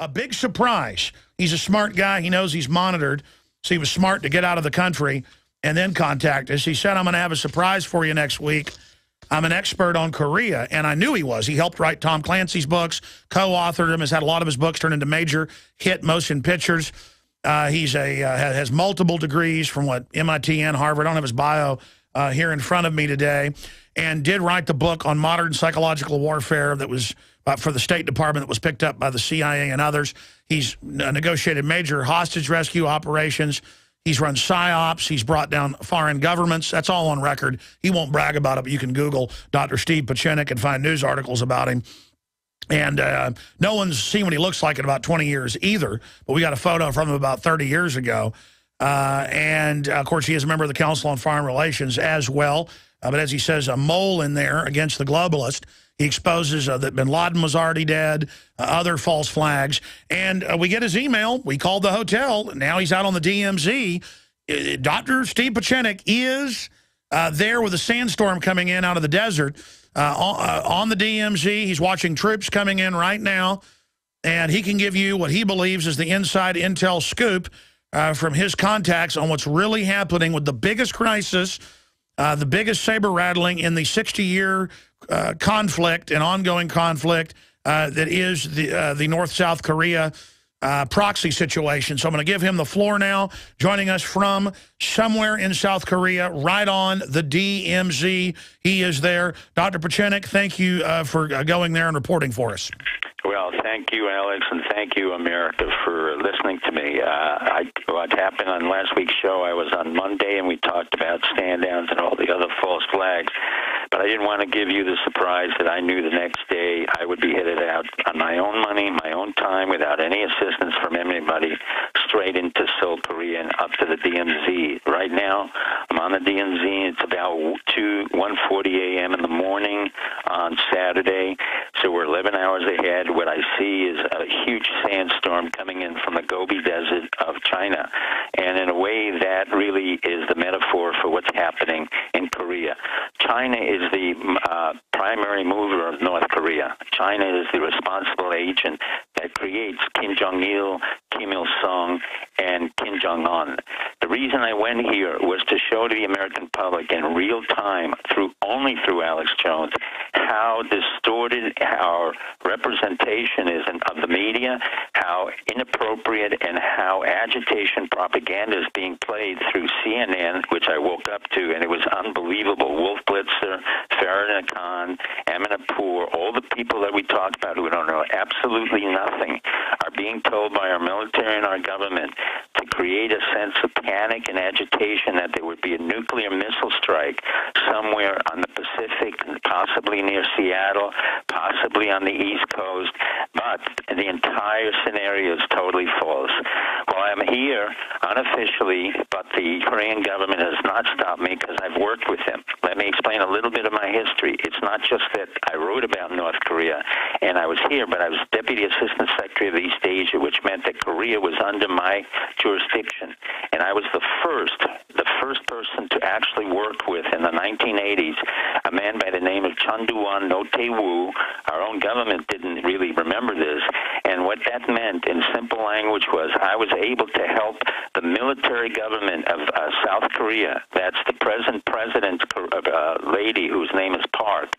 a big surprise. He's a smart guy. He knows he's monitored, so he was smart to get out of the country and then contact us. He said, I'm going to have a surprise for you next week. I'm an expert on Korea, and I knew he was. He helped write Tom Clancy's books, co-authored them, has had a lot of his books turned into major hit motion pictures. Has multiple degrees from MIT and Harvard. I don't have his bio here in front of me today, and did write the book on modern psychological warfare that was for the State Department that was picked up by the CIA and others. He's negotiated major hostage rescue operations. He's run PSYOPs. He's brought down foreign governments. That's all on record. He won't brag about it, but you can Google Dr. Steve Pieczenik and find news articles about him. And no one's seen what he looks like in about 20 years either, but we got a photo from him about 30 years ago. And, of course, he is a member of the Council on Foreign Relations as well. But as he says, a mole in there against the globalist. He exposes that bin Laden was already dead, other false flags. And we get his email. We called the hotel. Now he's out on the DMZ. Dr. Steve Pieczenik is there with a sandstorm coming in out of the desert on the DMZ. He's watching troops coming in right now. And he can give you what he believes is the inside intel scoop from his contacts on what's really happening with the biggest crisis, the biggest saber rattling in the 60-year conflict and ongoing conflict that is the North-South Korea proxy situation. So I'm going to give him the floor now, joining us from somewhere in South Korea, right on the DMZ. He is there. Dr. Pieczenik, thank you for going there and reporting for us. Well, thank you, Alex, and thank you, America, for listening to me. What happened on last week's show, I was on Monday, and we talked about stand-downs and all the other false flags. But I didn't want to give you the surprise that I knew the next day I would be headed out on my own money, my own time, without any assistance from anybody, straight into Seoul, Korea, and up to the DMZ. Right now, I'm on the DMZ. It's about 1:40 a.m. in the morning on Saturday, so we're 11 hours ahead. What I see is a huge sandstorm coming in from the Gobi Desert of China, and in a way that really is the metaphor for what's happening in Korea. China is the primary mover of North Korea. China is the responsible agent that creates Kim Jong-il, Kim Il-sung, and Kim Jong-un. The reason I went here was to show to the American public in real time, only through Alex Jones, how distorted our representation is of the media, how inappropriate and how agitation propaganda is being played through CNN, which I woke up to, and it was unbelievable. Wolf Blitzer, Farah Khan, Aminapour, all the people that we talked about who don't know absolutely nothing are being told by our military and our government to create a sense of panic and agitation that there would be a nuclear missile strike somewhere on the Pacific, possibly near Seattle, possibly on the East Coast, but the entire scenario is totally false. Well, I'm here unofficially, but the Korean government has not stopped me because I've worked with them. Let me explain a little bit of my history. It's not just that I wrote about North Korea and I was here, but I was Deputy Assistant Secretary of East Asia, which meant that Korea was under my jurisdiction. And I was the first person to actually work with in the 1980s a man by the name of Chun Doo-won No Tae-woo. Our own government didn't really remember this. And what that meant in simple language was I was able to help the military government of South Korea. That's the present president's lady whose name is Park,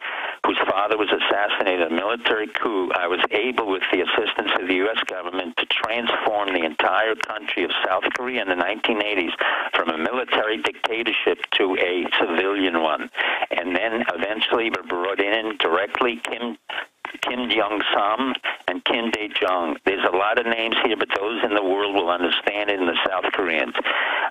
whose father was assassinated in a military coup. I was able, with the assistance of the U.S. government, to transform the entire country of South Korea in the 1980s from a military dictatorship to a civilian one. And then eventually we brought in directly Kim Jong-sam and Kim Dae-jung. There's a lot of names here, but those in the world will understand it in the South Koreans.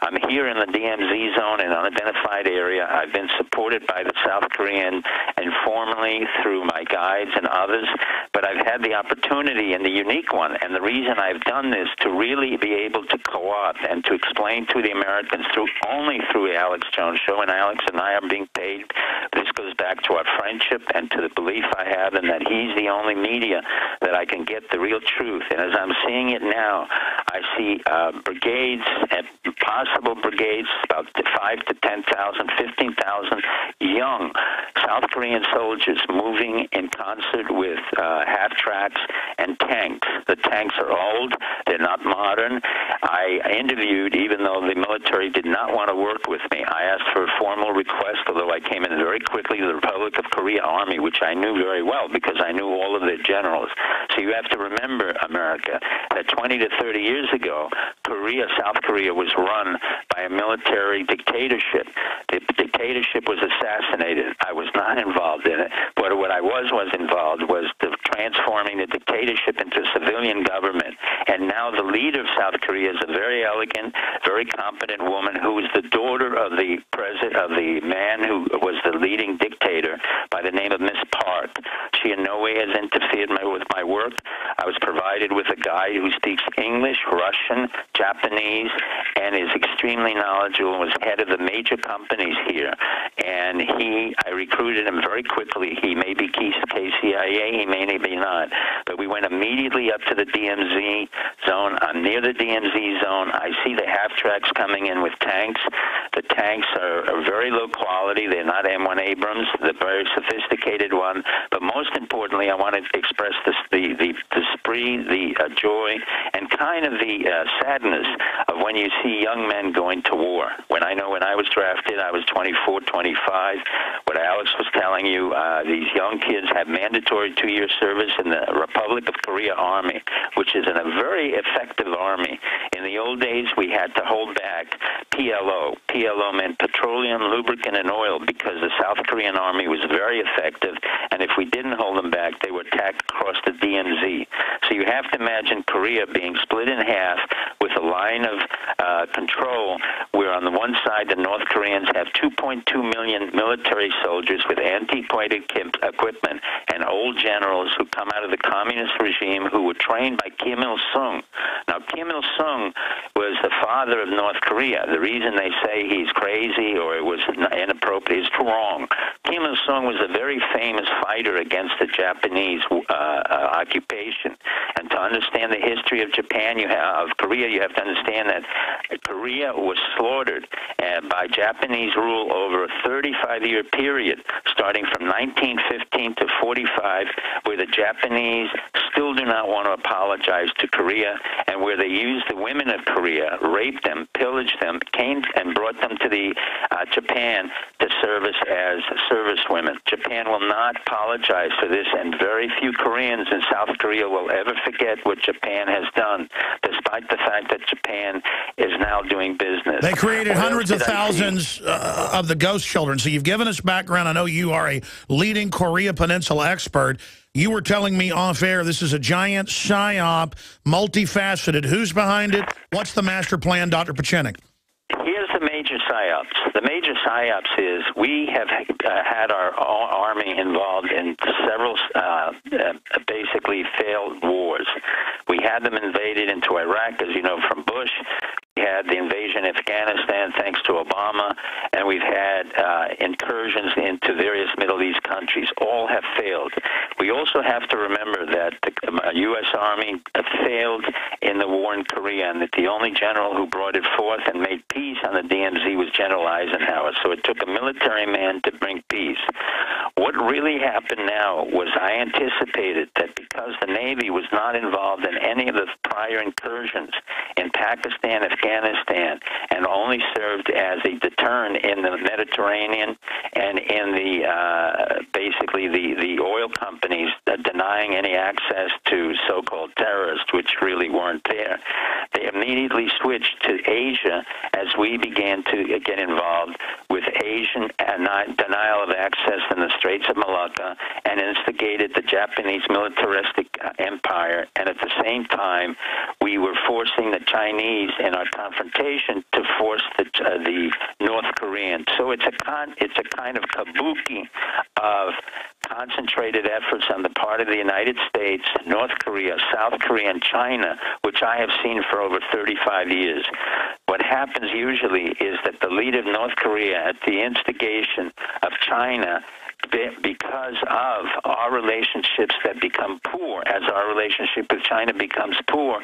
I'm here in the DMZ zone, an unidentified area. I've been supported by the South Korean informally through my guides and others, but I've had the opportunity and the unique one, and the reason I've done this to really be able to co-opt and to explain to the Americans only through Alex Jones' show, and Alex and I are being paid. This goes back to our friendship and to the belief I have in that he's the only media that I can get the real truth. And as I'm seeing it now, I see brigades and possibly submersible brigades, about 5 to 10,000, 15,000 young South Korean soldiers moving in concert with half-tracks and tanks. The tanks are old. They're not modern. I interviewed, even though the military did not want to work with me. I asked for a formal request, although I came in very quickly to the Republic of Korea Army, which I knew very well because I knew all of their generals. So you have to remember, America, that 20 to 30 years ago, South Korea was run by a military dictatorship. The dictatorship was assassinated. I was not involved in it. But what I was involved was transforming the dictatorship into a civilian government. And now the leader of South Korea is a very elegant, very competent woman who is the daughter of the president, of the man who was the leading dictator by the name of Miss Park. She in no way has interfered with my work. I was provided with a guy who speaks English, Russian, Japanese, and is extremely knowledgeable and was head of the major companies here. And I recruited him very quickly. He may be KCIA, he may be not. But we went immediately up to the DMZ zone. I'm near the DMZ zone. I see the half-tracks coming in with tanks. The tanks are very low quality. They're not M1 Abrams. They're very sophisticated one. But most importantly, I wanted to express the spree, the joy, and kind of the sadness of when you see young men going to war. When I was drafted, I was 24, 25. What Alex was telling you, these young kids have mandatory 2-year service in the Republic of Korea Army, which is a very effective army. In the old days, we had to hold back PLO. PLO meant petroleum, lubricant, and oil because the South Korean army was very effective, and if we didn't hold them back, they were attacked across the DMZ. So you have to imagine Korea being split in half with a line of control where on the one side the North Koreans have 2.2 million military soldiers with antiquated equipment and old generals who come out of the communist regime who were trained by Kim Il-sung. Now, Kim Il-sung was the father of North Korea. The reason they say he's crazy or it was inappropriate is wrong. Kim Il-sung was a very famous fighter against the Japanese occupation. And to understand the history of Korea, you have to understand that Korea was slaughtered by Japanese rule over a 35-year period, starting from 1915 to 45, where the Japanese still do not want to apologize to Korea, and where they used the women of Korea, raped them, pillaged them, came and brought them to the Japan to service as service women. Japan will not apologize for this, and very few Koreans in South Korea will ever forget what Japan has done, despite the fact that Japan is now doing business. They created hundreds of thousands of the ghost children. So you've given us background. I know you are a leading Korea Peninsula expert. You were telling me off air this is a giant psyop, multifaceted. Who's behind it? What's the master plan, Dr. Pieczenik? Here's the major psyops. The major psyops is we have had our army involved in several basically failed wars. We had them invaded into Iraq, as you know, from Bush. We had the invasion of Afghanistan thanks to Obama, and we've had incursions into various Middle East countries. All have failed. We also have to remember that the U.S. Army failed in the war in Korea, and that the only general who brought it forth and made peace on the DMZ was General Eisenhower. So it took a military man to bring peace. What really happened now was I anticipated that because the Navy was not involved in any of the prior incursions in Pakistan, Afghanistan, and only served as a deterrent in the Mediterranean and in the basically the oil companies denying any access to so-called terrorists, which really weren't there. They immediately switched to Asia as we began to get involved with Asian denial of access in the Straits of Malacca and instigated the Japanese militaristic empire. And at the same time, we were forcing the Chinese in our confrontation to force the North Koreans. So it's a kind of kabuki of concentrated efforts on the part of the United States, North Korea, South Korea, and China, which I have seen for over 35 years. What happens usually is that the leader of North Korea, at the instigation of China, because of our relationships that become poor, as our relationship with China becomes poor,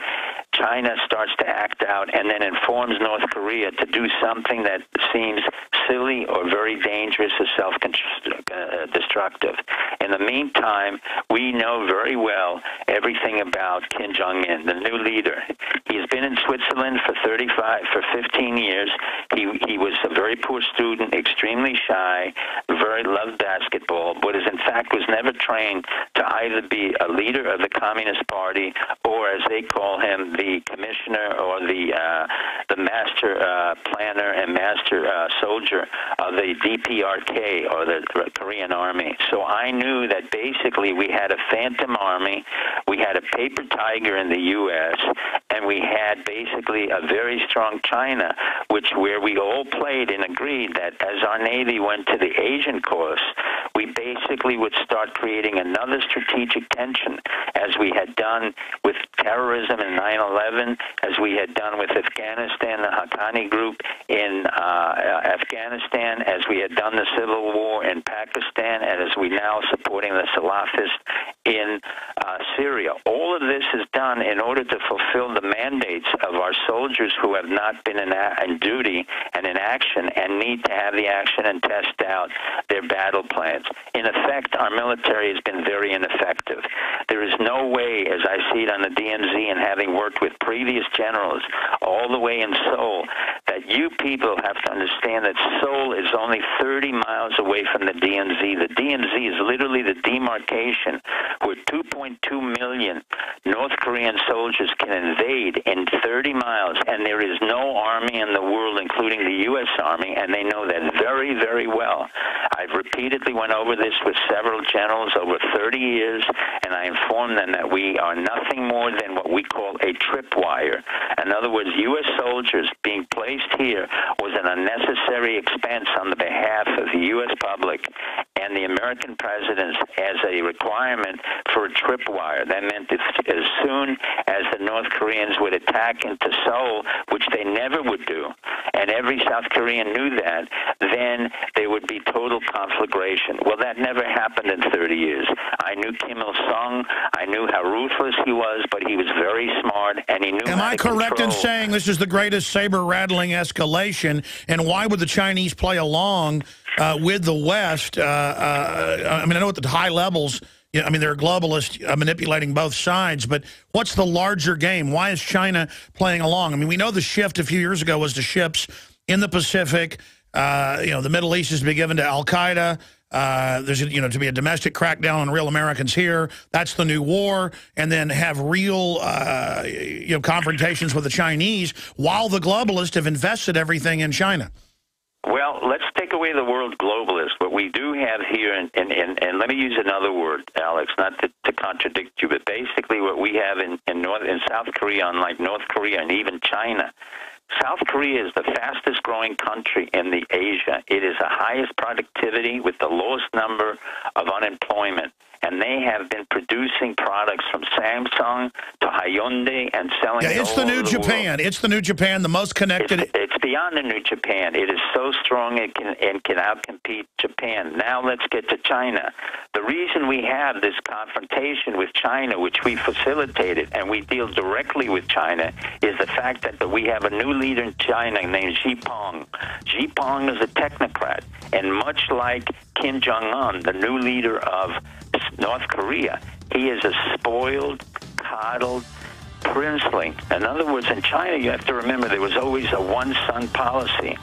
China starts to act out and then informs North Korea to do something that seems silly or very dangerous or self-destructive. In the meantime, we know very well everything about Kim Jong-un, the new leader. He's been in Switzerland for 15 years. He was a very poor student, extremely shy, very loved basketball, but in fact was never trained to either be a leader of the Communist Party or, as they call him, the commissioner or the master planner and master soldier of the DPRK, or the Korean Army. So I knew that basically we had a phantom army, we had a paper tiger in the U.S., and we had basically a very strong China, where we all played and agreed that as our Navy went to the Asian coast, we basically would start creating another strategic tension, as we had done with terrorism in 9/11, as we had done with Afghanistan, the Haqqani group in Afghanistan, as we had done the civil war in Pakistan, and as we now supporting the Salafists in Syria. All of this is done in order to fulfill the mandates of our soldiers who have not been in duty and in action and need to have the action and test out their battle plans. In effect, our military has been very ineffective. There is no way, as I see it on the DMZ and having worked with previous generals all the way in Seoul, that you people have to understand that Seoul is only 30 miles away from the DMZ. The DMZ is literally the demarcation where 2.2 million North Korean soldiers can invade in 30 miles, and there is no army in the world, including the U.S. Army, and they know that very, very well. I've repeatedly went over this with several generals over 30 years, and I informed them that we are nothing more than what we call a tripwire. In other words, U.S. soldiers being placed here was an unnecessary expense on the behalf of the U.S. public and the American presidents as a requirement for a tripwire. That meant that as soon as the North Koreans would attack into Seoul, which they never would do, and every South Korean knew that, then there would be total conflagration. Well, that never happened in 30 years. I knew Kim Il-sung. I knew how ruthless he was, but he was very smart, and he knew Am how I to correct control. in saying this is the greatest saber-rattling escalation, and why would the Chinese play along with the West? I mean, I know at the high levels, I mean, they're globalists manipulating both sides, but what's the larger game? Why is China playing along? I mean, we know the shift a few years ago was to ships in the Pacific. The Middle East is to be given to Al-Qaeda. There's, to be a domestic crackdown on real Americans here. That's the new war. And then have real, confrontations with the Chinese while the globalists have invested everything in China. Well, let's take away the word globalist. What we do have here, and let me use another word, Alex, not to contradict you, but basically what we have in South Korea, unlike North Korea and even China, South Korea is the fastest growing country in the Asia. It is the highest productivity with the lowest number of unemployment. And they have been producing products from Samsung to Hyundai and selling it it's all the new over the Japan. world. It's the new Japan, the most connected. It's beyond the new Japan. It is so strong it can outcompete Japan. Now let's get to China. The reason we have this confrontation with China, which we facilitated, and we deal directly with China, is the fact that we have a new leader in China named Xi Jinping. Xi Jinping is a technocrat, and much like Kim Jong-un, the new leader of North Korea, he is a spoiled, coddled, princeling. In other words, in China, you have to remember there was always a one-son policy.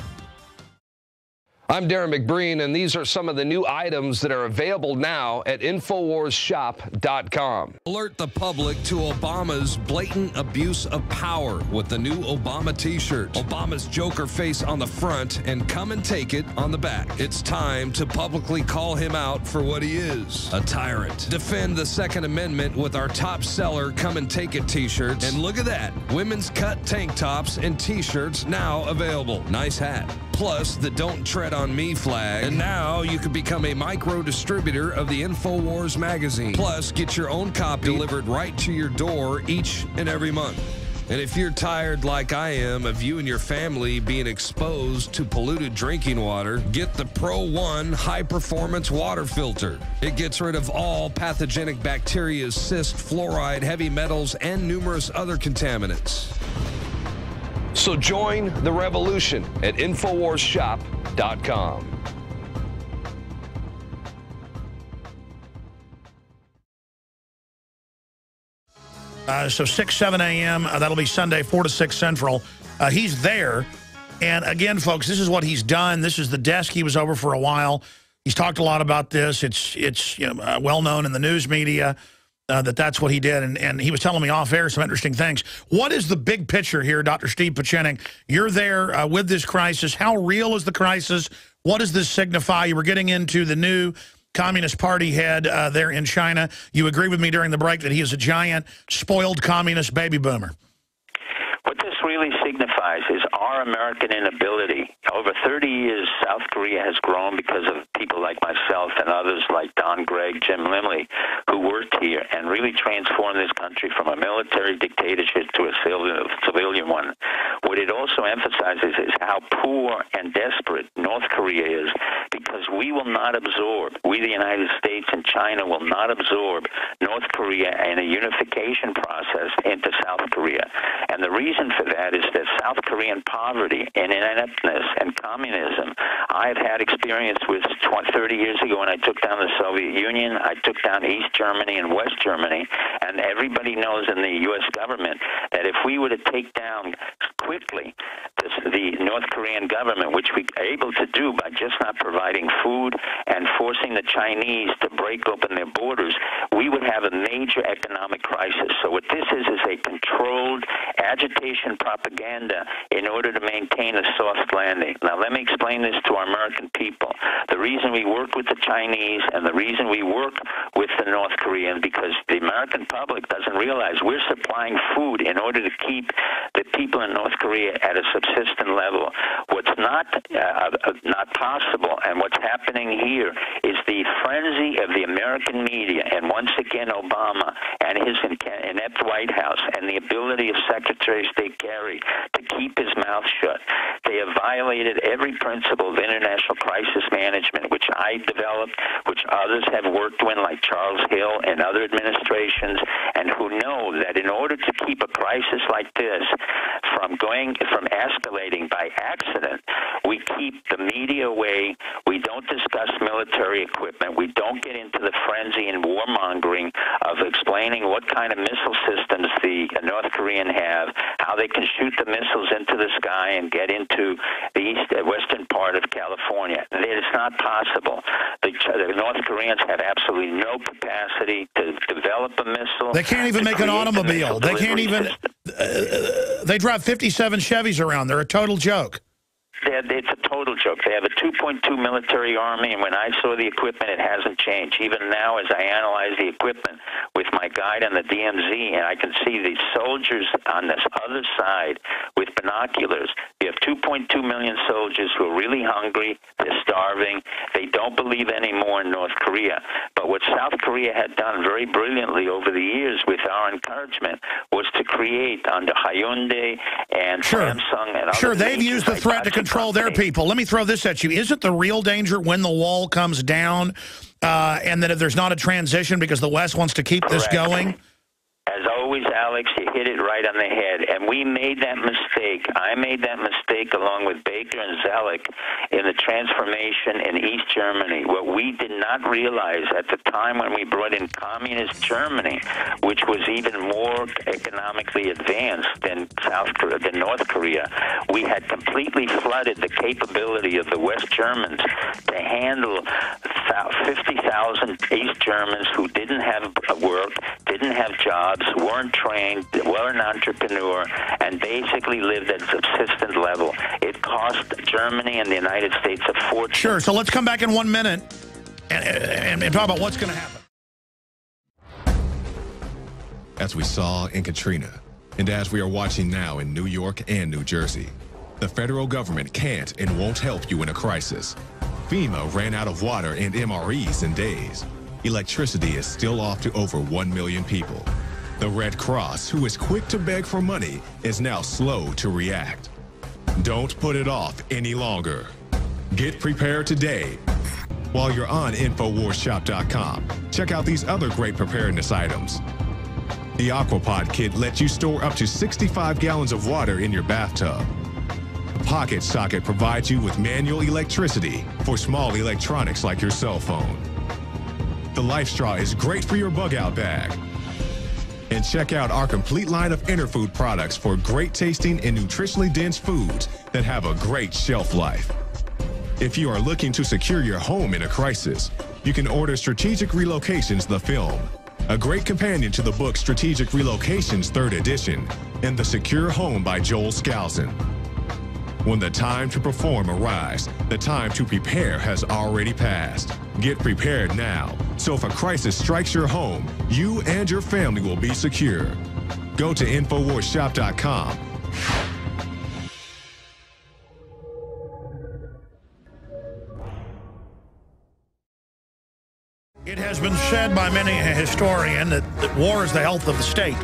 I'm Darren McBreen, and these are some of the new items that are available now at InfoWarsShop.com. Alert the public to Obama's blatant abuse of power with the new Obama t-shirt. Obama's Joker face on the front and come and take it on the back. It's time to publicly call him out for what he is, a tyrant. Defend the Second Amendment with our top seller Come and Take It t-shirts. And look at that, women's cut tank tops and t-shirts now available. Nice hat. Plus the Don't Tread on Me flag. And now you can become a micro distributor of the Infowars magazine. Plus, get your own copy delivered right to your door each and every month. And if you're tired like I am of you and your family being exposed to polluted drinking water, get the Pro One high-performance water filter. It gets rid of all pathogenic bacteria, cyst, fluoride, heavy metals, and numerous other contaminants. So join the revolution at InfoWarsShop.com. So 6, 7 a.m., that'll be Sunday, 4 to 6 Central. He's there. And again, folks, this is what he's done. This is the desk he was over for a while. He's talked a lot about this. It's well known in the news media that's what he did. And he was telling me off air some interesting things. What is the big picture here, Dr. Steve Pieczenik? You're there with this crisis. How real is the crisis? What does this signify? You were getting into the new Communist Party head there in China. You agree with me during the break that he is a giant, spoiled communist baby boomer. What this really signifies is our American inability. Over 30 years, South Korea has grown because of people like myself and others like Don Gregg, Jim Limley, who worked here and really transformed this country from a military dictatorship to a civilian one. What it also emphasizes is how poor and desperate North Korea is, because we will not absorb, we the United States and China will not absorb North Korea and a unification process into South Korea. And the reason for that is that South Korean poverty and ineptness and communism, I've had experience with 30 years ago when I took down the Soviet Union. I took down East Germany and West Germany, and everybody knows in the U.S. government that if we were to take down quickly the North Korean government, which we are able to do by just not providing food and forcing the Chinese to break open their borders, we would have a major economic crisis. So what this is a controlled agitation propaganda in order to maintain a soft landing. Now, let me explain this to our American people. The reason we work with the Chinese and the reason we work with the North Koreans, because the American public doesn't realize we're supplying food in order to keep the people in North Korea at a subsistent level. What's not possible, and what's happening here, is the frenzy of the American media, and once again Obama and his inept White House, and the ability of Secretary of State Kerry to keep his mouth shut. They have violated every principle of international crisis management, which I developed, which others have worked with, like Charles Hill and other administrations, and who know that in order to keep a crisis like this from escalating by accident, we keep the media away, we don't discuss military equipment, we don't get into the frenzy and warmongering of explaining what kind of missile systems the North Korean have, how they can shoot the missiles into the sky and get into the western part of California. It is not possible. The North Koreans have absolutely no capacity to develop a missile. They can't even make an automobile. They can't even... they drive 57 Chevys around. They're a total joke. It's a total joke. They have a 2.2 military army, and when I saw the equipment, it hasn't changed. Even now, as I analyze the equipment with my guide on the DMZ, and I can see the soldiers on this other side with binoculars. You have 2.2 million soldiers who are really hungry. They're starving. They don't believe anymore in North Korea. But what South Korea had done very brilliantly over the years with our encouragement was to create under Hyundai and Samsung and other they've used the threat to control their people. Let me throw this at you. Isn't the real danger when the wall comes down and that if there's not a transition because the West wants to keep this going? As always, Alex, you hit it right on the head. And we made that mistake. I made that mistake along with Baker and Zellick in the transformation in East Germany. What we did not realize at the time when we brought in communist Germany, which was even more economically advanced than North Korea, we had completely flooded the capability of the West Germans to handle 50,000 East Germans who didn't have work, didn't have jobs, weren't trained, weren't entrepreneur, and basically lived at subsistent level. It cost Germany and the United States a fortune. Sure, so let's come back in 1 minute and talk about what's going to happen. As we saw in Katrina, and as we are watching now in New York and New Jersey, the federal government can't and won't help you in a crisis. FEMA ran out of water and MREs in days. Electricity is still off to over 1 million people. The Red Cross, who is quick to beg for money, is now slow to react. Don't put it off any longer. Get prepared today. While you're on InfoWarsShop.com, check out these other great preparedness items. The Aquapod kit lets you store up to 65 gallons of water in your bathtub. The Pocket Socket provides you with manual electricity for small electronics like your cell phone. The Life Straw is great for your bug-out bag. And check out our complete line of Interfood products for great tasting and nutritionally dense foods that have a great shelf life. If you are looking to secure your home in a crisis, you can order Strategic Relocations, the film, a great companion to the book Strategic Relocations 3rd edition, and The Secure Home by Joel Skousen. When the time to perform arrives, the time to prepare has already passed. Get prepared now, so if a crisis strikes your home, you and your family will be secure. Go to InfoWarsShop.com. It has been said by many a historian that war is the health of the state.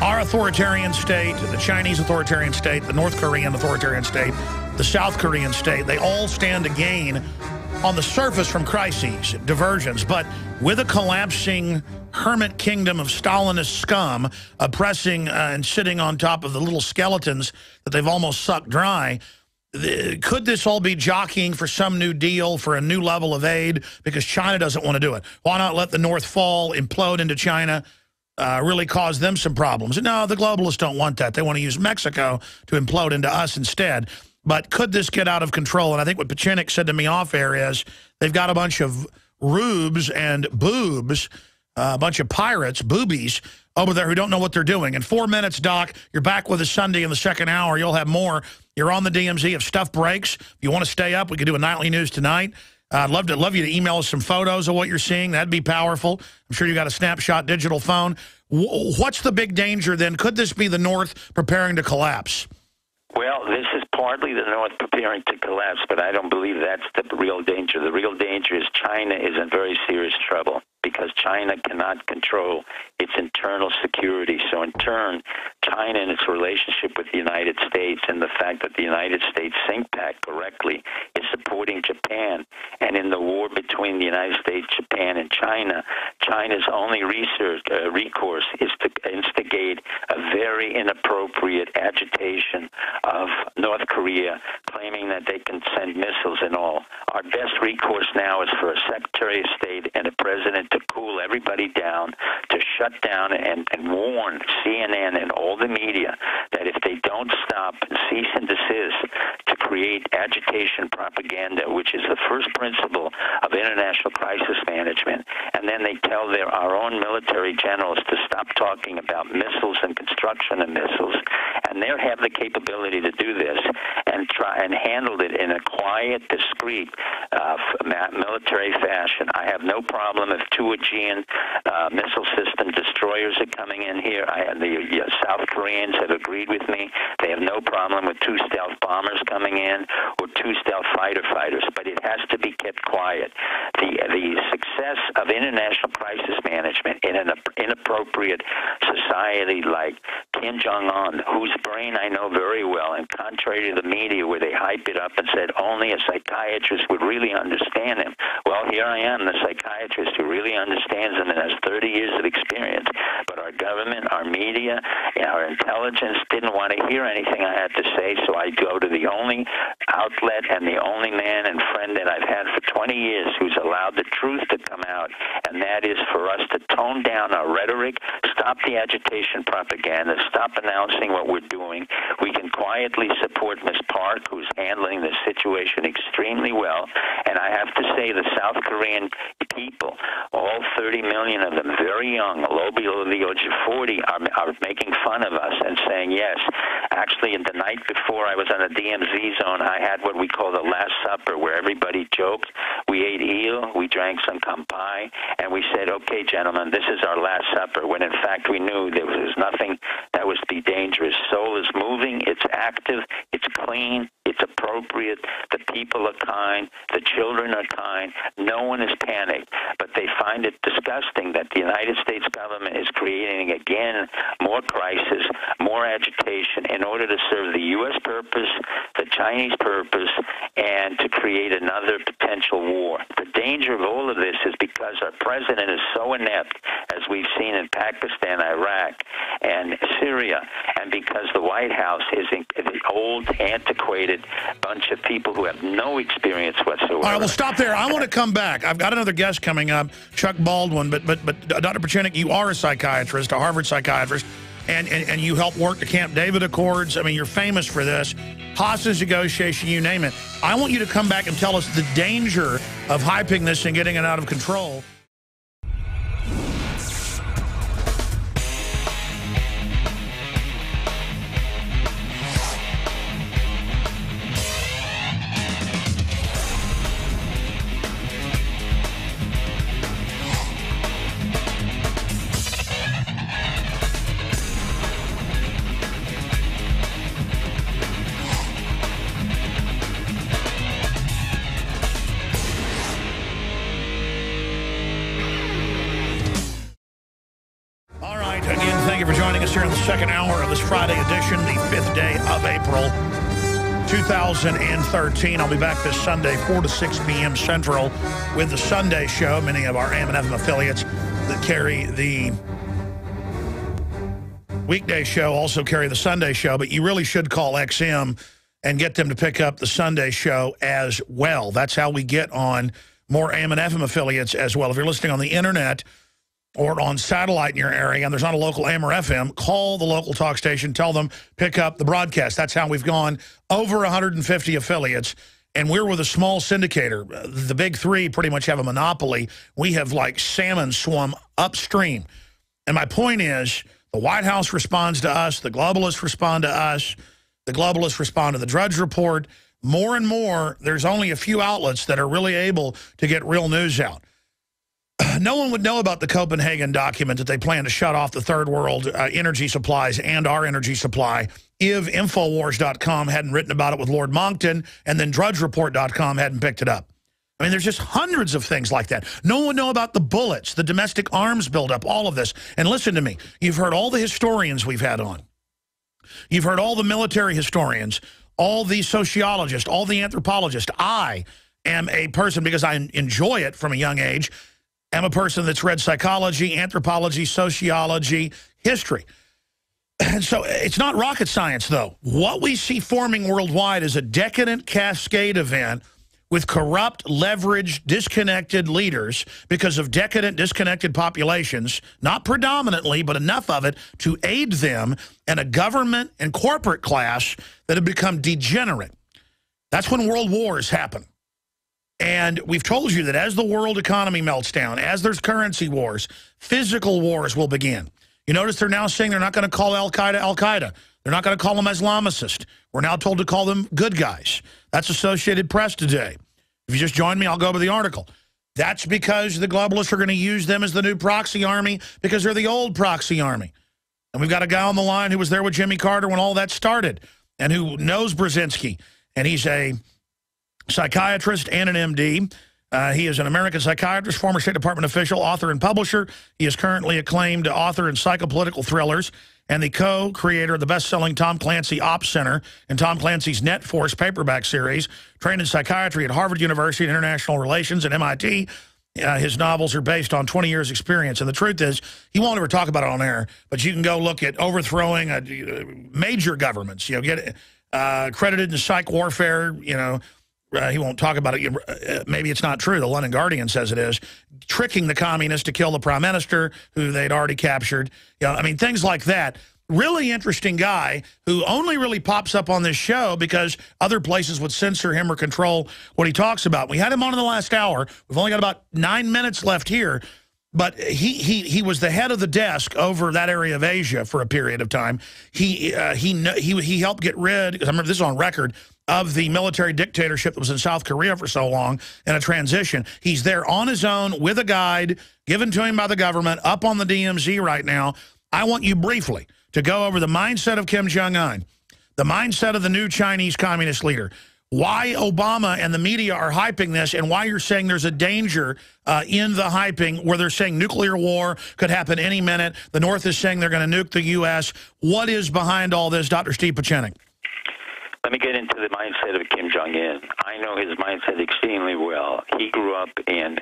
Our authoritarian state, the Chinese authoritarian state, the North Korean authoritarian state, the South Korean state, they all stand to gain on the surface from crises, diversions, but with a collapsing hermit kingdom of Stalinist scum oppressing and sitting on top of the little skeletons that they've almost sucked dry. Could this all be jockeying for some new deal, for a new level of aid, because China doesn't want to do it? Why not let the North fall, implode into China, really cause them some problems? No, the globalists don't want that. They want to use Mexico to implode into us instead. But could this get out of control? And I think what Pieczenik said to me off air is they've got a bunch of rubes and boobs, a bunch of pirates, boobies, over there who don't know what they're doing. In 4 minutes, Doc, you're back with us Sunday in the second hour. You'll have more. You're on the DMZ. If stuff breaks, if you want to stay up, we could do a nightly news tonight. I'd love you to email us some photos of what you're seeing. That'd be powerful. I'm sure you got a snapshot digital phone. What's the big danger then? Could this be the North preparing to collapse? Well, this is partly the North preparing to collapse, but I don't believe that's the real danger. The real danger is China is in very serious trouble because China cannot control its internal security. So in turn, China and its relationship with the United States and the fact that the United States think back correctly is supporting Japan. And in the war between the United States, Japan, and China, China's only recourse is to instigate a very inappropriate agitation of North Korea, claiming that they can send missiles and all. Our best recourse now is for a Secretary of State and a president to cool everybody down, to shut down and warn CNN and all the media that if they don't stop and cease and desist to create agitation propaganda, which is the first principle of international crisis management, and then they tell our own military generals to stop talking about missiles and construction of missiles, and they have the capability to do this and try and handle it in a quiet, discreet military fashion. I have no problem if two Aegean missile system destroyers are coming in here. The South Koreans have agreed with me. They have no problem with two stealth bombers coming in or two stealth fighter fighters, but it has to be kept quiet. The success of international crisis management in an inappropriate society like Kim Jong-un, whose brain I know very well, and contrary to the media where they hype it up and said only a psychiatrist would really understand him. Well, here I am, the psychiatrist who really understands him and has 30 years of experience. But our government, our media, our intelligence didn't want to hear anything I had to say, so I go to the only outlet and the only man and friend that I've had for 20 years who's allowed the truth to come out, and that is for us to tone down our rhetoric, stop the agitation propaganda, stop announcing what we're doing. We can quietly support Ms. Park, who's handling this situation extremely well, and I have to say the South Korean people, all 30 million of them, very young, low below the age of 40, are making fun of us and saying, yes, actually the night before I was on the DMZ zone, I had what we call the Last Supper, where everybody joked. We ate eel, we drank some kampai, and we said, okay, gentlemen, this is our Last Supper, when in fact we knew there was nothing that was to be dangerous. Seoul is moving, it's active, it's clean, It's appropriate. The people are kind. The children are kind. No one is panicked. But they find it disgusting that the United States government is creating, again, more crisis, more agitation in order to serve the U.S. purpose, the Chinese purpose, and to create another potential war. The danger of all of this is because our president is so inept, as we've seen in Pakistan, Iraq, and Syria, and because the White House is an old, antiquated bunch of people who have no experience whatsoever. All right, well, stop there. I want to come back. I've got another guest coming up, Chuck Baldwin, but Dr. Pieczenik, you are a psychiatrist, a Harvard psychiatrist, and you help work the Camp David Accords. I mean, you're famous for this. Hostage negotiation, you name it. I want you to come back and tell us the danger of hyping this and getting it out of control. Here in the second hour of this Friday edition, the 5th day of April, 2013. I'll be back this Sunday, 4 to 6 p.m. Central, with the Sunday show. Many of our AM and FM affiliates that carry the weekday show also carry the Sunday show, but you really should call XM and get them to pick up the Sunday show as well. That's how we get on more AM and FM affiliates as well. If you're listening on the internet or on satellite in your area, and there's not a local AM or FM, call the local talk station, tell them, pick up the broadcast. That's how we've gone over 150 affiliates, and we're with a small syndicator. The big three pretty much have a monopoly. We have like salmon swum upstream. And my point is, the White House responds to us, the globalists respond to us, the globalists respond to the Drudge Report. More and more, there's only a few outlets that are really able to get real news out. No one would know about the Copenhagen document that they plan to shut off the third world energy supplies and our energy supply if Infowars.com hadn't written about it with Lord Monckton and then DrudgeReport.com hadn't picked it up. I mean, there's just hundreds of things like that. No one would know about the bullets, the domestic arms buildup, all of this. And listen to me. You've heard all the historians we've had on. You've heard all the military historians, all the sociologists, all the anthropologists. I am a person, because I enjoy it from a young age, I'm a person that's read psychology, anthropology, sociology, history. And so it's not rocket science, though. What we see forming worldwide is a decadent cascade event with corrupt, leveraged, disconnected leaders because of decadent, disconnected populations, not predominantly, but enough of it to aid them, and a government and corporate class that have become degenerate. That's when world wars happen. And we've told you that as the world economy melts down, as there's currency wars, physical wars will begin. You notice they're now saying they're not going to call Al-Qaeda Al-Qaeda. They're not going to call them Islamicist. We're now told to call them good guys. That's Associated Press today. If you just joined me, I'll go over the article. That's because the globalists are going to use them as the new proxy army because they're the old proxy army. And we've got a guy on the line who was there with Jimmy Carter when all that started and who knows Brzezinski. And he's a psychiatrist and an MD. He is an American psychiatrist, former State Department official, author, and publisher. He is currently acclaimed author in psychopolitical thrillers and the co-creator of the best-selling Tom Clancy Ops Center and Tom Clancy's Net Force paperback series. Trained in psychiatry at Harvard University and International Relations at MIT. His novels are based on 20 years' experience. And the truth is, he won't ever talk about it on air, but you can go look at overthrowing major governments, get credited in psych warfare, he won't talk about it. Maybe it's not true. The London Guardian says it is. Tricking the communists to kill the prime minister, who they'd already captured. I mean, things like that. Really interesting guy who only really pops up on this show because other places would censor him or control what he talks about. We had him on in the last hour. We've only got about 9 minutes left here. But he was the head of the desk over that area of Asia for a period of time. He helped get rid, because I remember this is on record, of the military dictatorship that was in South Korea for so long in a transition. He's there on his own with a guide given to him by the government up on the DMZ right now. I want you briefly to go over the mindset of Kim Jong-un, The mindset of the new Chinese communist leader. Why Obama and the media are hyping this, and why you're saying there's a danger in the hyping where they're saying nuclear war could happen any minute. The North is saying they're going to nuke the U.S. What is behind all this, Dr. Steve Pieczenik? Let me get into the mindset of Kim Jong-un. I know his mindset extremely well. He grew up in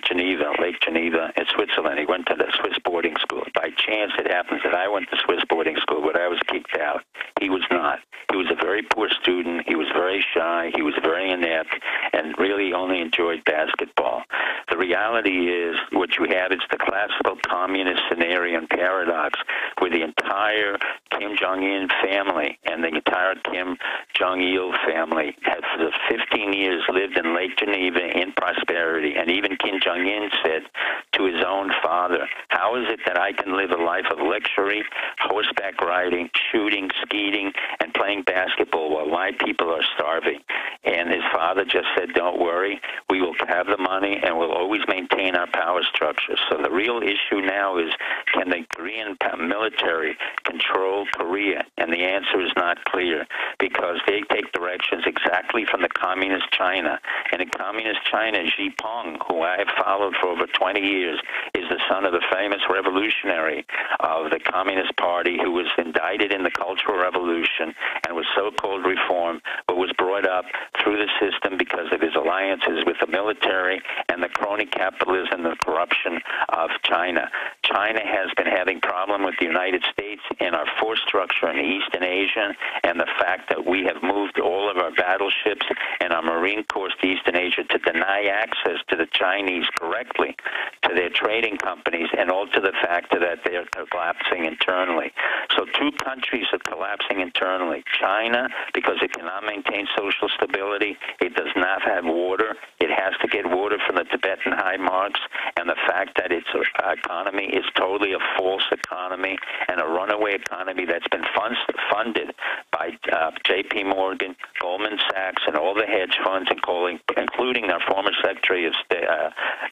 Geneva, Lake Geneva, in Switzerland. He went to the Swiss boarding school. By chance, it happens that I went to Swiss boarding school, but I was kicked out. He was not. He was a very poor student. He was very shy. He was very inept and really only enjoyed basketball. The reality is what you have is the classical communist scenario and paradox where the entire Kim Jong-un family and the entire Kim Jong-il family have for 15 years lived in Lake Geneva in prosperity. And even Kim Jong-un said to his own father, how is it that I can live a life of luxury, horseback riding, shooting, skiing, and playing basketball while my people are starving? And his father just said, don't worry, we will have the money and we'll always maintain our power structure. So the real issue now is, can the Korean military control Korea? And the answer is not clear, because they take directions exactly from the communist China. And in communist China, Xi Jinping, who I have followed for over 20 years, is the son of the famous revolutionary of the Communist Party who was indicted in the Cultural Revolution and was so-called reformed, but was brought up through the system because of his alliances with the military and the crony capitalism and the corruption of China. China has been having problem with the United States in our force structure in Eastern Asia, and the fact that we have moved all of our battleships and our Marine Corps to Eastern Asia to deny access to the Chinese correctly, to their trading companies, and all to the fact that they are collapsing internally. So two countries are collapsing internally. China, because it cannot maintain social stability, it does not have water. It has to get water from the Tibetan high marks, and the fact that its economy is totally a false economy and a runaway economy that's been funded by J.P. Morgan, Goldman Sachs, and all the hedge funds, including our former Secretary of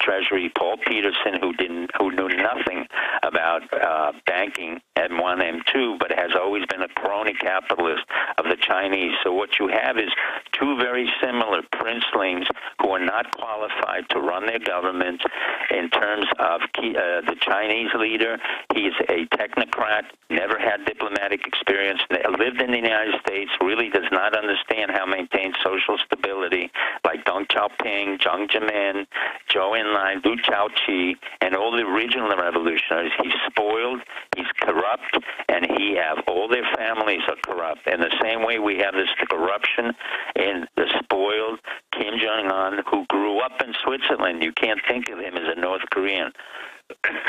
Treasury, Paul Peterson, who knew nothing about banking M1, M2, but has always been a crony capitalist of the Chinese. So what you have is two very similar princelings who are not qualified to run their government. In terms of the Chinese leader, he's a technocrat, never had diplomatic experience, lived in the United States, really does not understand how to maintain social stability, like Deng Xiaoping, Jiang Zemin, Zhou Enlai, Liu Shaoqi, and all the original revolutionaries. He's spoiled, he's corrupt, and all their families are corrupt. In the same way we have this corruption in the spoiled Kim Jong-un, who grew up in Switzerland. You can't think of him as a North Korean.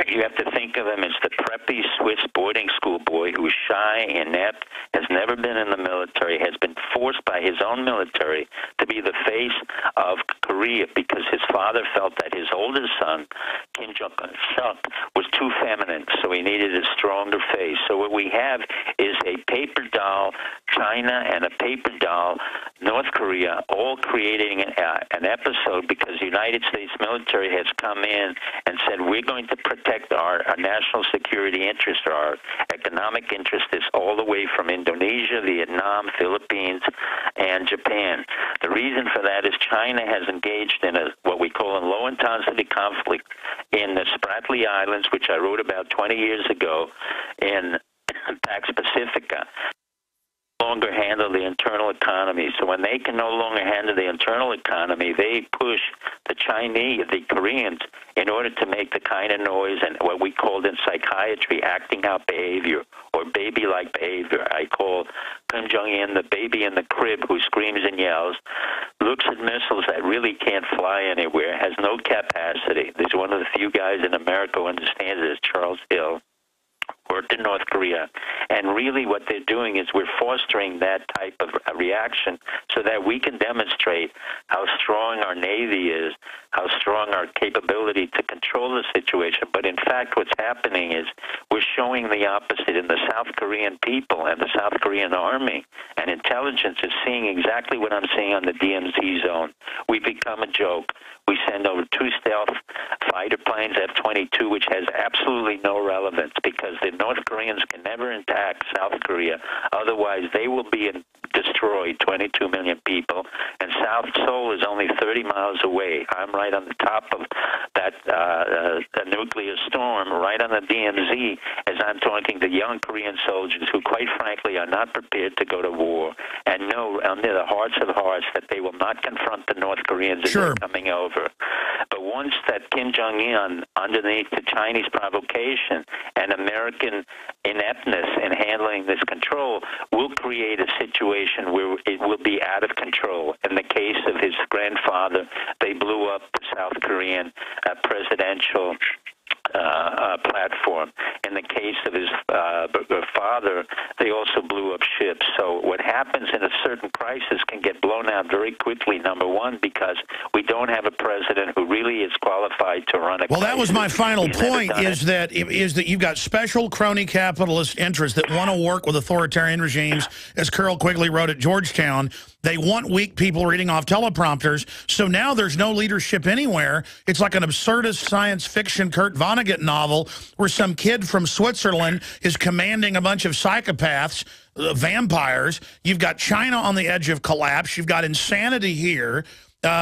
You have to think of him as the preppy Swiss boarding school boy who's shy, inept, has never been in the military, has been forced by his own military to be the face of Korea because his father felt that his oldest son, Kim Jong-un, was too feminine, so he needed a stronger face. So what we have is a paper doll China and a paper doll North Korea, all creating an episode because the United States military has come in and said, we're going to protect our national security interests, our economic interests, all the way from Indonesia, Vietnam, Philippines, and Japan. The reason for that is China has engaged in what we call a low-intensity conflict in the Spratly Islands, which I wrote about 20 years ago, in Pax Pacifica. Longer handle the internal economy. So when they can no longer handle the internal economy, they push the Chinese, the Koreans, in order to make the kind of noise and what we called in psychiatry acting out behavior or baby-like behavior. I call Kim Jong-un the baby in the crib who screams and yells, looks at missiles that really can't fly anywhere, has no capacity. There's one of the few guys in America who understands it, is Charles Hill. Worked in North Korea, and really what they're doing is we're fostering that type of reaction so that we can demonstrate how strong our Navy is, how strong our capability to control the situation. But in fact, what's happening is we're showing the opposite, and the South Korean people and the South Korean Army and intelligence is seeing exactly what I'm seeing on the DMZ zone. We've become a joke. We send over 2 stealth fighter planes, F-22, which has absolutely no relevance because they're North Koreans can never attack South Korea. Otherwise, they will be destroyed, 22 million people. And South Seoul is only 30 miles away. I'm right on the top of that nuclear storm, right on the DMZ, as I'm talking to young Korean soldiers who, quite frankly, are not prepared to go to war and know under the hearts of hearts that they will not confront the North Koreans as they're coming over. But once that Kim Jong-un, underneath the Chinese provocation and American ineptness in handling this control, will create a situation where it will be out of control. In the case of his grandfather, they blew up the South Korean presidential platform. In the case of his father, they also blew up ships. So what happens in a certain crisis can get blown out very quickly, number one, because we don't have a president who really is qualified to run a crisis. That was my final point, is that you've got special crony capitalist interests that want to work with authoritarian regimes, as Carol Quigley wrote at Georgetown. They want weak people reading off teleprompters. So now there's no leadership anywhere. It's like an absurdist science fiction Kurt Vonnegut novel where some kid from Switzerland is commanding a bunch of psychopaths, vampires. You've got China on the edge of collapse. You've got insanity here.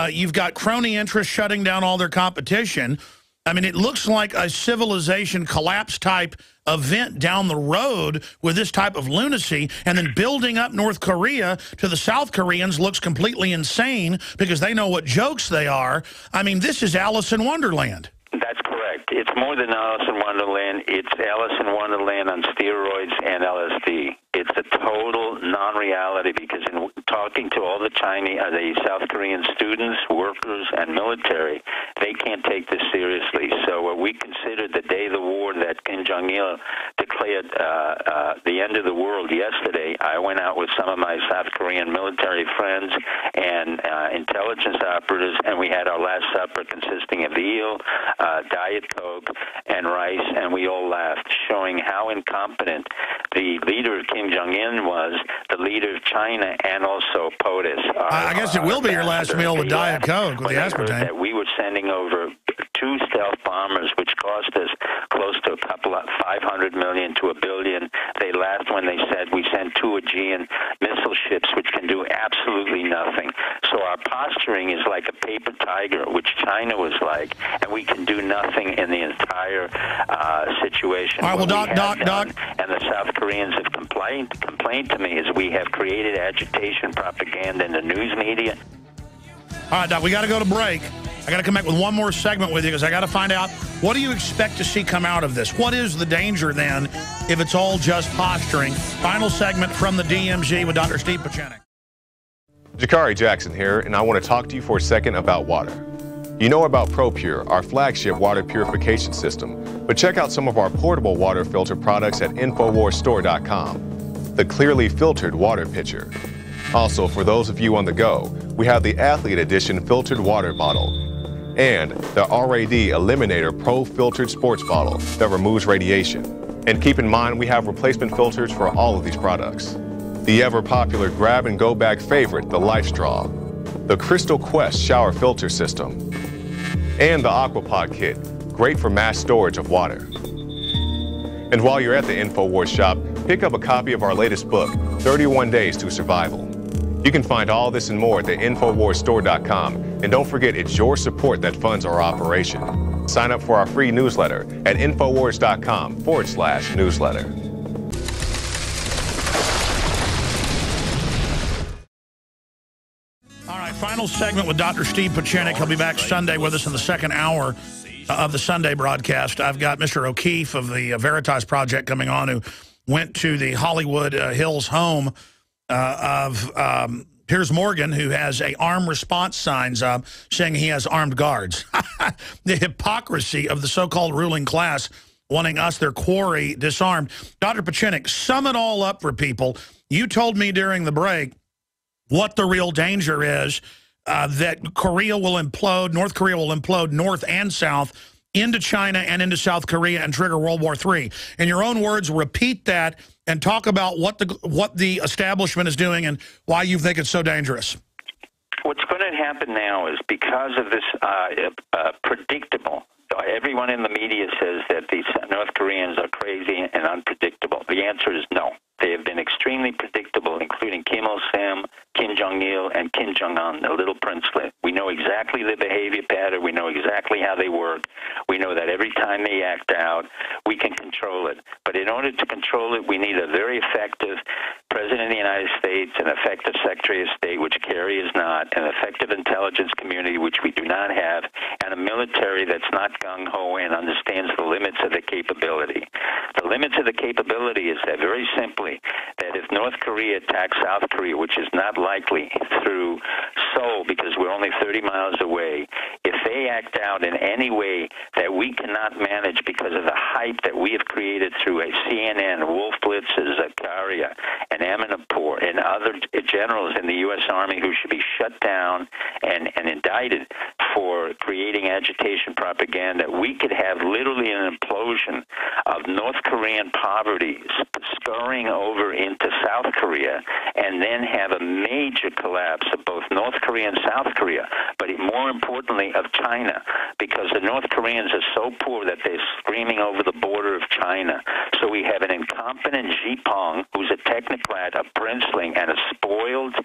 You've got crony interests shutting down all their competition. I mean, it looks like a civilization collapse type event down the road with this type of lunacy, and then building up North Korea to the South Koreans looks completely insane because they know what jokes they are. I mean, this is Alice in Wonderland. That's correct. It's more than Alice in Wonderland. It's Alice in Wonderland on steroids and LSD. It's a total non-reality because in talking to all the the South Korean students, workers, and military, they can't take this seriously. So we considered the day of the war that Kim Jong-il declared the end of the world yesterday. I went out with some of my South Korean military friends and intelligence operatives, and we had our last supper consisting of eel, Diet Coke, and rice, and we all laughed, showing how incompetent the leader of Kim Jong-un was, the leader of China, and also POTUS. I guess it will be your last meal with Diet Coke with the aspartame. That we were sending over 2 stealth bombers, which cost us close to $500 million to $1 billion. They laughed when they said we sent 2 Aegean missile ships, which can do absolutely nothing. So our posturing is like a paper tiger, which China was like, and we can do nothing in the entire situation. All right, well, Doc. And the South Koreans have complained to me is we have created agitation, propaganda in the news media. All right, Doc, we got to go to break. I got to come back with one more segment with you because I got to find out, what do you expect to see come out of this? What is the danger then if it's all just posturing? Final segment from the DMZ with Dr. Steve Pieczenik. Jakari Jackson here, and I want to talk to you for a second about water. You know about ProPure, our flagship water purification system, but check out some of our portable water filter products at InfoWarsStore.com. The clearly filtered water pitcher. Also, for those of you on the go, we have the Athlete Edition filtered water bottle and the RAD Eliminator Pro filtered sports bottle that removes radiation. And keep in mind, we have replacement filters for all of these products. The ever-popular grab-and-go bag favorite, the Life Straw, the Crystal Quest shower filter system, and the Aquapod kit, great for mass storage of water. And while you're at the InfoWars shop, pick up a copy of our latest book, 31 Days to Survival. You can find all this and more at the InfoWarsStore.com. And don't forget, it's your support that funds our operation. Sign up for our free newsletter at InfoWars.com/newsletter. All right, final segment with Dr. Steve Pieczenik. He'll be back Sunday with us in the second hour of the Sunday broadcast. I've got Mr. O'Keefe of the Veritas Project coming on, who went to the Hollywood Hills home of Piers Morgan, who has armed response signs up saying he has armed guards. The hypocrisy of the so-called ruling class wanting us, their quarry, disarmed. Dr. Pieczenik, sum it all up for people. You told me during the break what the real danger is, that Korea will implode, North Korea will implode north and south into China and into South Korea and trigger World War III. In your own words, repeat that and talk about what the establishment is doing and why you think it's so dangerous. What's going to happen now is because of this predictable everyone in the media says that the North Koreans are crazy and unpredictable. The answer is no. They have been extremely predictable, including Kim Il-sung, Kim Jong-il, and Kim Jong-un, the little princelet. We know exactly the behavior pattern. We know exactly how they work. We know that every time they act out, we can control it. But in order to control it, we need a very effective President of the United States, an effective Secretary of State, which Kerry is not, an effective intelligence community, which we do not have, and a military that's not gung-ho and understands the limits of the capability. The limits of the capability is that, very simply, that if North Korea attacks South Korea, which is not likely, through Seoul, because we're only 30 miles away, if they act out in any way that we cannot manage because of the hype that we have created through a CNN, Wolf Blitzes, Zakaria, and Amanpour, and other generals in the U.S. Army who should be shut down and indicted for creating agitation propaganda, we could have literally an implosion of North Korean poverty scurrying over into South Korea, and then have a major collapse of both North Korea and South Korea, but more importantly of China, because the North Koreans are so poor that they're screaming over the border of China. So we have an incompetent Xi Jinping, who's a technocrat, a princeling, and a spoiled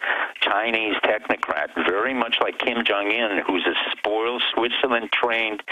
Chinese technocrat, very much like Kim Jong-un, who's a spoiled Switzerland-trained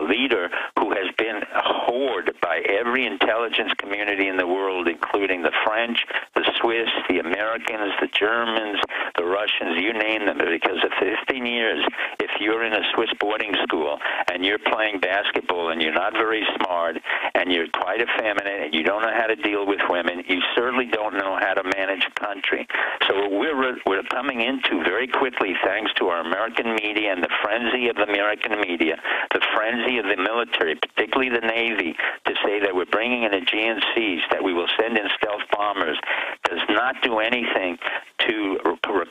leader who has been whored by every intelligence community in the world, including the French, the Swiss, the Americans, the Germans, the Russians, you name them, because of 15 years, if you're in a Swiss boarding school and you're playing basketball and you're not very smart and you're quite effeminate and you don't know how to deal with women, you certainly don't know how to manage a country. So we're coming into very quickly, thanks to our American media and the frenzy of the American media, the frenzy of the military, particularly the Navy, to say that we're bringing in Aegean seas, that we will send in stealth bombers, does not do anything to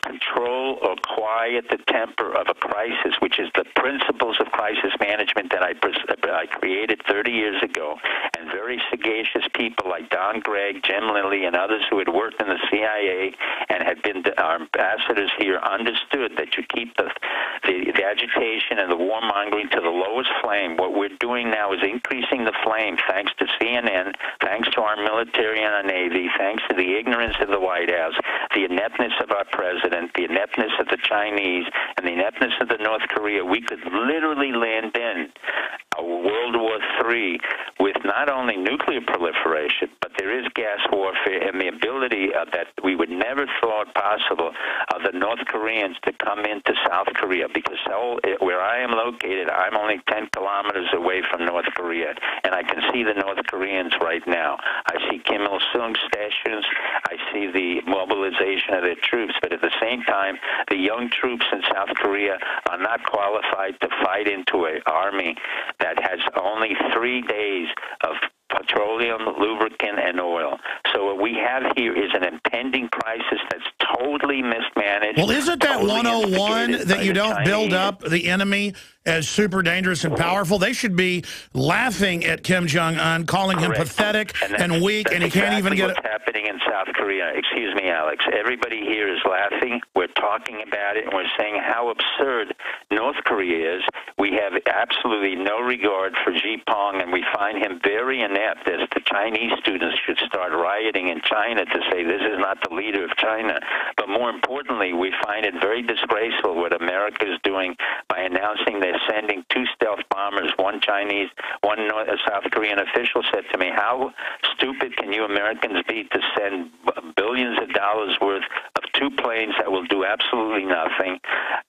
control or quiet the temper of a crisis, which is the principles of crisis management that I created 30 years ago. And very sagacious people like Don Gregg, Jim Lilly, and others who had worked in the CIA and had been our ambassadors here understood that you keep the agitation and the warmongering to the lowest flame. What we're doing now is increasing the flame, thanks to CNN, thanks to our military and our Navy, thanks to the ignorance of the White House, the ineptness of our president, the ineptness of the Chinese, and the ineptness of the North Korea. We could literally land in a World War III with not only nuclear proliferation, but there is gas warfare and the ability that we would never thought possible of the North Koreans to come into South Korea, because Seoul, where I am located, I'm only 10 kilometers away from North Korea, and I can see the North Koreans right now. I see Kim Il-sung stations, I see the mobilization of their troops, but at the same time, the young troops in South Korea are not qualified to fight into an army that has only 3 days of petroleum, lubricant, and oil. So what we have here is an impending crisis that's totally mismanaged. Well, isn't that 101 that you don't build up the enemy as super dangerous and powerful? They should be laughing at Kim Jong-un, calling him pathetic and weak, and he can't even get it. What's happening in South Korea. Excuse me, Alex. Everybody here is laughing. We're talking about it, and we're saying how absurd North Korea is. We have absolutely no regard for Xi Jinping, and we find him very inept, as the Chinese students should start rioting in China to say this is not the leader of China. But more importantly, we find it very disgraceful what America is doing by announcing they're sending 2 stealth bombers, one Chinese, one South Korean official said to me, how stupid can you Americans be to send billions of dollars worth of 2 planes that will do absolutely nothing,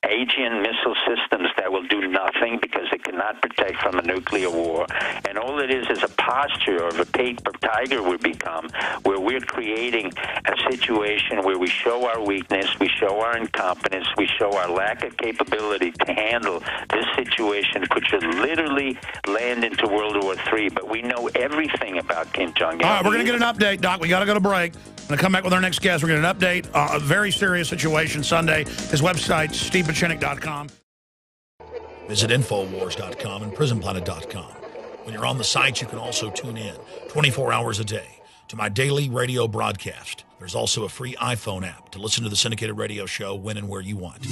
Aegean missile systems that will do nothing because they cannot protect from a nuclear war, and all it is a posture of a paper tiger would become, where we're creating a situation where we show our weakness, we show our incompetence, we show our lack of capability to handle this situation, which should literally land into World War III. But we know everything about Kim Jong-un. All right, we're going to get an update, Doc. We got to go to break. I'm going to come back with our next guest. We're going to get an update. A very serious situation Sunday. His website, stevepieczenik.com. Visit Infowars.com and PrisonPlanet.com. When you're on the site, you can also tune in 24 hours a day to my daily radio broadcast. There's also a free iPhone app to listen to the syndicated radio show when and where you want.